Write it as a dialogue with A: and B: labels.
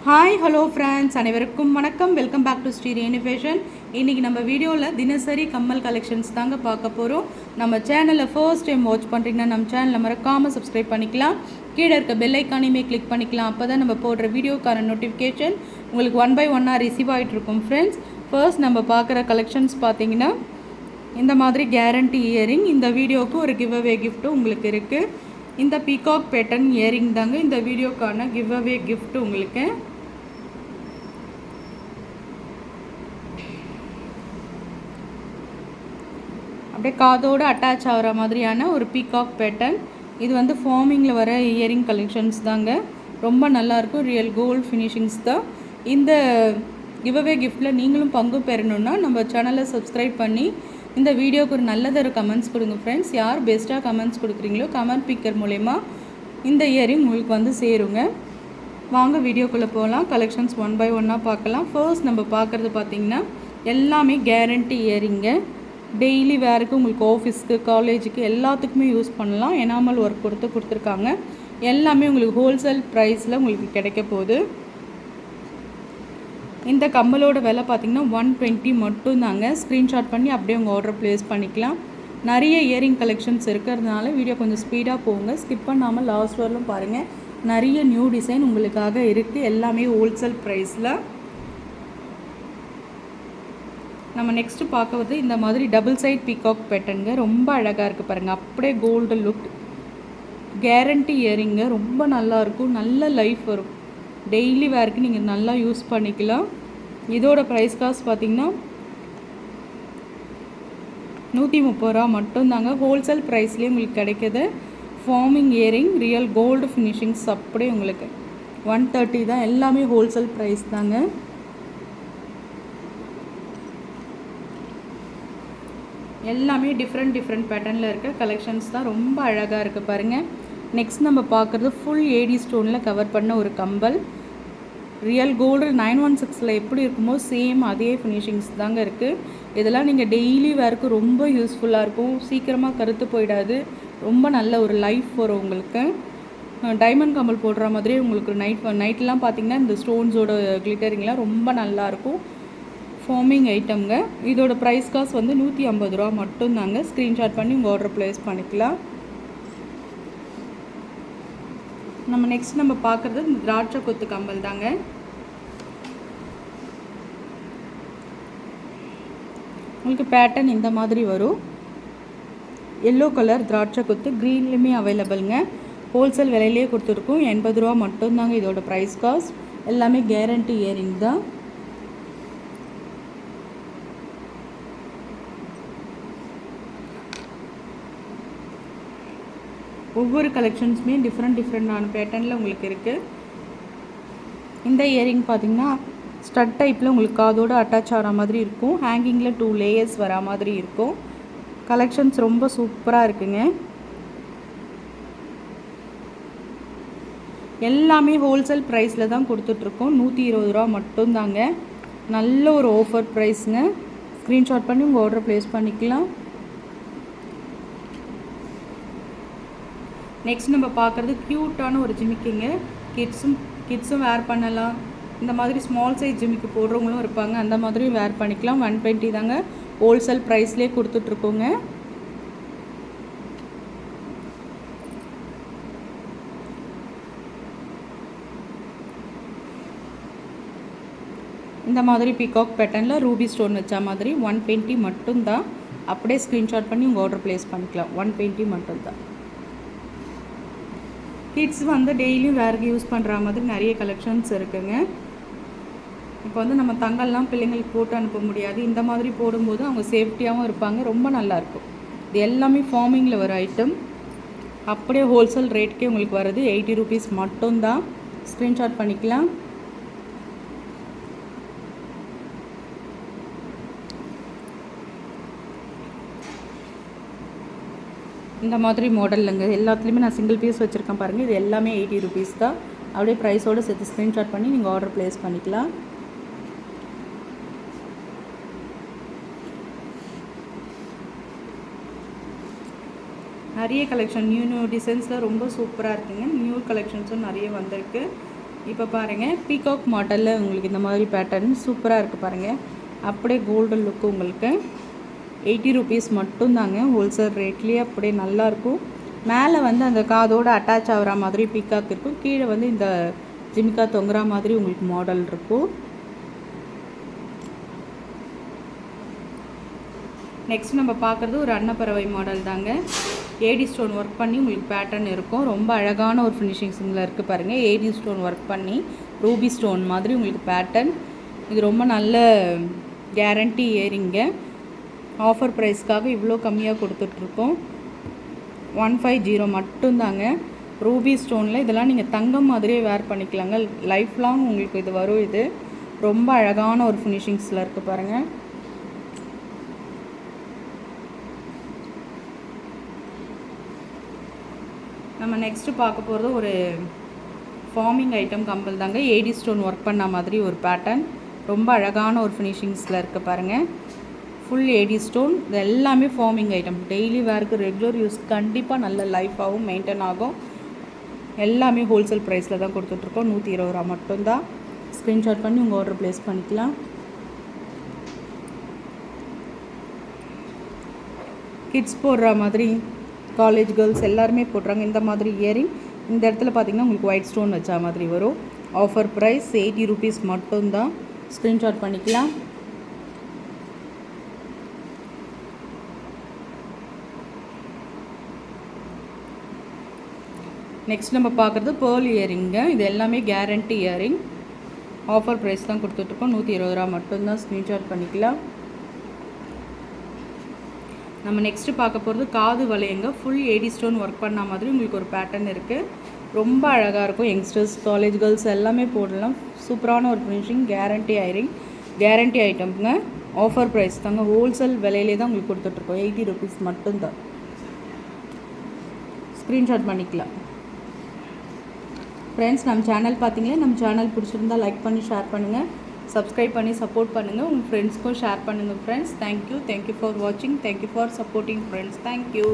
A: Hi hello friends, அனைவருக்கும் வணக்கம். Welcome back to Sri Renu fashion. இன்றைக்கி நம்ம வீடியோவில் தினசரி கம்மல் கலெக்ஷன்ஸ் தாங்க பார்க்க போகிறோம். நம்ம சேனலில் ஃபர்ஸ்ட் டைம் வாட்ச் பண்ணுறீங்கன்னா நம்ம சேனலை மறக்காமல் சப்ஸ்கிரைப் பண்ணிக்கலாம். கீழே இருக்க பெல் ஐக்கானையுமே கிளிக் பண்ணிக்கலாம். அப்போ தான் நம்ம போடுற வீடியோக்கான நோட்டிஃபிகேஷன் உங்களுக்கு 1 by 1 ரிசீவ் ஆகிட்டு இருக்கும். ஃப்ரெண்ட்ஸ், ஃபர்ஸ்ட் நம்ம பார்க்குற கலெக்ஷன்ஸ் பார்த்தீங்கன்னா இந்த மாதிரி கேரண்டி இயரிங். இந்த வீடியோவுக்கு ஒரு கிவ் அவே கிஃப்ட்டும் உங்களுக்கு இருக்குது. இந்த பீகாக் பேட்டர்ன் இயரிங் தாங்க இந்த வீடியோக்கான கிவ் அவே கிஃப்ட். உங்களுக்கு அப்படியே காதோடு அட்டாச் ஆகிற மாதிரியான ஒரு பீகாக் பேட்டர்ன். இது வந்து ஃபார்மிங்கில் வர இயரிங் கலெக்ஷன்ஸ் தாங்க. ரொம்ப நல்லாயிருக்கும். ரியல் கோல்டு ஃபினிஷிங்ஸ் தான். இந்த கிவ் அவே கிஃப்ட்டில் நீங்களும் பங்கு பெறணுன்னா நம்ம சேனலை சப்ஸ்கிரைப் பண்ணி இந்த வீடியோவுக்கு ஒரு நல்லதொரு கமெண்ட்ஸ் கொடுங்க. ஃப்ரெண்ட்ஸ், யார் பெஸ்ட்டாக கமெண்ட்ஸ் கொடுக்குறீங்களோ கமெண்ட் பிக்கர் மூலயமா இந்த இயரிங் உங்களுக்கு வந்து சேருங்க. வாங்க வீடியோக்குள்ளே போகலாம். கலெக்ஷன்ஸ் 1 by 1 பார்க்கலாம். ஃபர்ஸ்ட் நம்ம பார்க்குறது பார்த்திங்கன்னா எல்லாமே கேரண்டி இயரிங்க. டெய்லி வேருக்கு, உங்களுக்கு ஆஃபீஸ்க்கு, காலேஜுக்கு எல்லாத்துக்குமே யூஸ் பண்ணலாம். எனாமல் ஒர்க் கொடுத்துருக்காங்க. எல்லாமே உங்களுக்கு ஹோல்சேல் ப்ரைஸில் உங்களுக்கு கிடைக்க போகுது. இந்த கம்மலோட விலை பார்த்திங்கன்னா 120 மட்டும்தாங்க. ஸ்க்ரீன்ஷாட் பண்ணி அப்படியே உங்கள் ஆர்டர் ப்ளேஸ் பண்ணிக்கலாம். நிறைய இயரிங் கலெக்ஷன்ஸ் இருக்கிறதுனால வீடியோ கொஞ்சம் ஸ்பீடாக போங்க. ஸ்கிப் பண்ணாமல் லாஸ்ட் வரலும் பாருங்கள். நிறைய நியூ டிசைன் உங்களுக்காக இருக்குது. எல்லாமே ஹோல்சேல் ப்ரைஸில். நம்ம நெக்ஸ்ட்டு பார்க்கறது இந்த மாதிரி டபுள் சைட் பீகாக் பேட்டர்னுங்க. ரொம்ப அழகாக இருக்குது பாருங்கள். அப்படியே கோல்டு லுக். கேரண்டி இயரிங்க. ரொம்ப நல்லாயிருக்கும். நல்ல லைஃப் வரும். டெய்லி வேருக்கு நீங்கள் நல்லா யூஸ் பண்ணிக்கலாம். இதோட ப்ரைஸ் காஸ்ட் பார்த்திங்கன்னா 130 ரூபா மட்டும்தாங்க. ஹோல்சேல் ப்ரைஸ்லேயே உங்களுக்கு கிடைக்கிது. Forming earring, real gold finishings அப்படியே உங்களுக்கு 130 தான். எல்லாமே ஹோல்சேல் ப்ரைஸ் தாங்க. எல்லாமே டிஃப்ரெண்ட் பேட்டர்னில் இருக்க கலெக்ஷன்ஸ் தான். ரொம்ப அழகாக இருக்குது பாருங்கள். நெக்ஸ்ட் நம்ம பார்க்குறது ஃபுல் ஏடி ஸ்டோனில் கவர் பண்ண ஒரு கம்பல். ரியல் கோல்டு 916 எப்படி இருக்குமோ சேம் அதே ஃபினிஷிங்ஸ் தாங்க இருக்குது. இதெல்லாம் நீங்கள் டெய்லி வேருக்கு ரொம்ப யூஸ்ஃபுல்லாக இருக்கும். சீக்கிரமாக கருத்து போயிடாது. ரொம்ப நல்ல ஒரு லைஃப் வரும் உங்களுக்கு. டைமண்ட் கம்பல் போடுற மாதிரியே உங்களுக்கு நைட்லாம் பார்த்திங்கன்னா இந்த ஸ்டோன்ஸோட கிளிட்டரிங்லாம் ரொம்ப நல்லாயிருக்கும். ஃபார்மிங் ஐட்டம்ங்க. இதோட ப்ரைஸ் காஸ்ட் வந்து 150 ரூபா மட்டும்தாங்க. ஸ்க்ரீன்ஷாட் பண்ணி உங்கள் ஆர்டர் ப்ளேஸ் பண்ணிக்கலாம். நம்ம நெக்ஸ்ட் நம்ம பார்க்குறது இந்த திராட்சை கொத்து கம்பல் தாங்க. உங்களுக்கு பேட்டர்ன் இந்த மாதிரி வரும். எல்லோ கலர் திராட்சை கொத்து, க்ரீன்லேயுமே அவைலபிள்ங்க. ஹோல்சேல் விலையிலே கொடுத்துருக்கோம். 80 ரூபா மட்டும்தாங்க இதோட ப்ரைஸ் காஸ்ட். எல்லாமே கேரண்டி இயரிங் தான். ஒவ்வொரு கலெக்ஷன்ஸுமே டிஃப்ரெண்ட்டான பேட்டர்னில் உங்களுக்கு இருக்குது. இந்த இயரிங் பார்த்திங்கன்னா ஸ்டட் டைப்பில் உங்களுக்கு காதோடு அட்டாச் ஆகிற மாதிரி இருக்கும். ஹேங்கிங்கில் 2 லேயர்ஸ் வரா மாதிரி இருக்கும். கலெக்ஷன்ஸ் ரொம்ப சூப்பராக இருக்குங்க. எல்லாமே ஹோல்சேல் ப்ரைஸில் தான் கொடுத்துட்ருக்கோம். 120 ரூபா மட்டும்தாங்க. நல்ல ஒரு ஆஃபர் ப்ரைஸுங்க. ஸ்க்ரீன்ஷாட் பண்ணி உங்கள் ஆர்டர் ப்ளேஸ் பண்ணிக்கலாம். நெக்ஸ்ட் நம்ம பார்க்குறது க்யூட்டான ஒரு ஜிமிக்கிங்க. கிட்ஸும் வேர் பண்ணலாம். இந்த மாதிரி ஸ்மால் சைஸ் ஜிமிக்கு போடுறவங்களும் இருப்பாங்க. அந்த மாதிரியும் வேர் பண்ணிக்கலாம். 120 தாங்க. ஹோல்சேல் ப்ரைஸ்லேயே கொடுத்துட்ருக்கோங்க. இந்த மாதிரி பீகாக் பேட்டர்னில் ரூபி ஸ்டோன் வச்ச மாதிரி 120 மட்டும்தான். அப்படியே ஸ்க்ரீன்ஷாட் பண்ணி உங்கள் ஆர்டர் ப்ளேஸ் பண்ணிக்கலாம். 120 மட்டும்தான். கிட்ஸ் வந்து டெய்லியும் வேருக்கு யூஸ் பண்ணுற மாதிரி நிறைய கலெக்ஷன்ஸ் இருக்குங்க. இப்போ வந்து நம்ம தங்கல்லாம் பிள்ளைங்களுக்கு போட்டு அனுப்ப முடியாது. இந்த மாதிரி போடும்போது அவங்க சேஃப்டியாகவும் இருப்பாங்க. ரொம்ப நல்லாயிருக்கும். இது எல்லாமே ஃபார்மிங்கில் வர ஐட்டம். அப்படியே ஹோல்சேல் ரேட்டுக்கே உங்களுக்கு வருது. 80 ரூபீஸ் மட்டும்தான். ஸ்க்ரீன்ஷாட் பண்ணிக்கலாம். இந்த மாதிரி மாடல்லுங்க. எல்லாத்துலேயுமே நான் சிங்கிள் பீஸ் வச்சுருக்கேன் பாருங்கள். இது எல்லாமே 80 ரூபீஸ் தான். அப்படியே ப்ரைஸோடு சேர்த்து ஸ்க்ரீன்ஷாட் பண்ணி நீங்கள் ஆர்டர் ப்ளேஸ் பண்ணிக்கலாம். நிறைய கலெக்ஷன் நியூ டிசைன்ஸில் ரொம்ப சூப்பராக இருக்குங்க. நியூ கலெக்ஷன்ஸும் நிறைய வந்திருக்கு. இப்போ பாருங்கள் பீகாக் மாடலில் உங்களுக்கு இந்த மாதிரி பேட்டர்ன் சூப்பராக இருக்குது பாருங்கள். அப்படியே கோல்டன் லுக்கு உங்களுக்கு 80 rupees மட்டும்தாங்க. ஹோல்சேல் ரேட்லேயே அப்படியே நல்லாயிருக்கும். மேலே வந்து அந்த காதோடு அட்டாச் ஆகிற மாதிரி பீகாக் இருக்கும். கீழே வந்து இந்த ஜிமிக்கா தொங்குற மாதிரி உங்களுக்கு மாடல் இருக்கும். நெக்ஸ்ட் நம்ம பார்க்குறது ஒரு அன்னப்பறவை மாடல் தாங்க. ஏடி ஸ்டோன் ஒர்க் பண்ணி உங்களுக்கு பேட்டர்ன் இருக்கும். ரொம்ப அழகான ஒரு ஃபினிஷிங்ஸில் இருக்குது பாருங்கள். ஏடி ஸ்டோன் ஒர்க் பண்ணி ரூபி ஸ்டோன் மாதிரி உங்களுக்கு பேட்டர்ன். இது ரொம்ப நல்ல கேரண்டி இயரிங்க. ஆஃபர் ப்ரைஸ்க்காக இவ்வளோ கம்மியாக கொடுத்துட்ருக்கோம். 150 மட்டும்தாங்க. ரூபி ஸ்டோனில் இதெல்லாம் நீங்கள் தங்கம் மாதிரியே வேர் பண்ணிக்கலாங்க. லைஃப் லாங் உங்களுக்கு இது வரும். இது ரொம்ப அழகான ஒரு ஃபினிஷிங்ஸில் இருக்குது பாருங்கள். நம்ம நெக்ஸ்ட்டு பார்க்க போகிறது ஒரு ஃபார்மிங் ஐட்டம் கம்பல் தாங்க. ஏடி ஸ்டோன் ஒர்க் பண்ண மாதிரி ஒரு பேட்டர்ன். ரொம்ப அழகான ஒரு ஃபினிஷிங்ஸில் இருக்குது பாருங்கள். ஃபுல் ஏடி ஸ்டோன். இது எல்லாமே ஃபார்மிங் ஐட்டம். டெய்லி வேருக்கு ரெகுலர் யூஸ் கண்டிப்பாக நல்ல லைஃபாகவும் மெயின்டைன் ஆகும். எல்லாமே ஹோல்சேல் ப்ரைஸில் தான் கொடுத்துட்ருக்கோம். 120 மட்டும்தான். ஸ்க்ரீன்ஷாட் பண்ணி உங்கள் ஆர்டர் ப்ளேஸ் பண்ணிக்கலாம். கிட்ஸ் போடுற மாதிரி காலேஜ் கேர்ள்ஸ் எல்லாருமே போடுறாங்க இந்த மாதிரி இயரிங். இந்த இடத்துல பார்த்திங்கன்னா உங்களுக்கு ஒயிட் ஸ்டோன் வச்சா மாதிரி வரும். ஆஃபர் ப்ரைஸ் 80 rupees மட்டும்தான். ஸ்க்ரீன்ஷாட் பண்ணிக்கலாம். நெக்ஸ்ட் நம்ம பார்க்குறது பேர்ல் இயரிங்க. இது எல்லாமே கேரண்டி இயரிங். ஆஃபர் ப்ரைஸ் தான் கொடுத்துட்ருக்கோம். 120 மட்டும்தான். ஸ்க்ரீன்ஷாட் பண்ணிக்கலாம். நம்ம நெக்ஸ்ட்டு பார்க்க போகிறது காது வளையங்க. ஃபுல் ஏடி ஸ்டோன் ஒர்க் பண்ண மாதிரி உங்களுக்கு ஒரு பேட்டர்ன் இருக்குது. ரொம்ப அழகாக இருக்கும். யங்ஸ்டர்ஸ் காலேஜ் கேர்ள்ஸ் எல்லாமே போடலாம். சூப்பரான ஒரு ஃபினிஷிங். Guarantee earring. கேரண்டி ஐட்டம்ங்க. ஆஃபர் ப்ரைஸ் தாங்க. ஹோல்சேல் விலையிலே தான் உங்களுக்கு கொடுத்துட்ருக்கோம். 80 rupees மட்டும்தான். ஸ்க்ரீன்ஷாட் பண்ணிக்கலாம். ஃப்ரெண்ட்ஸ் நம்ம சேனல் பார்த்தீங்கன்னா நம்ம சேனல் பிடிச்சிருந்தால் லைக் பண்ணி ஷேர் பண்ணுங்கள். சப்ஸ்கிரைப் பண்ணி சப்போர்ட் பண்ணுங்கள். உங்கள் ஃப்ரெண்ட்ஸ்க்கும் ஷேர் பண்ணுங்கள் ஃப்ரெண்ட்ஸ். தேங்க்யூ ஃபார் வாட்சிங். Thank you for supporting friends. Thank you.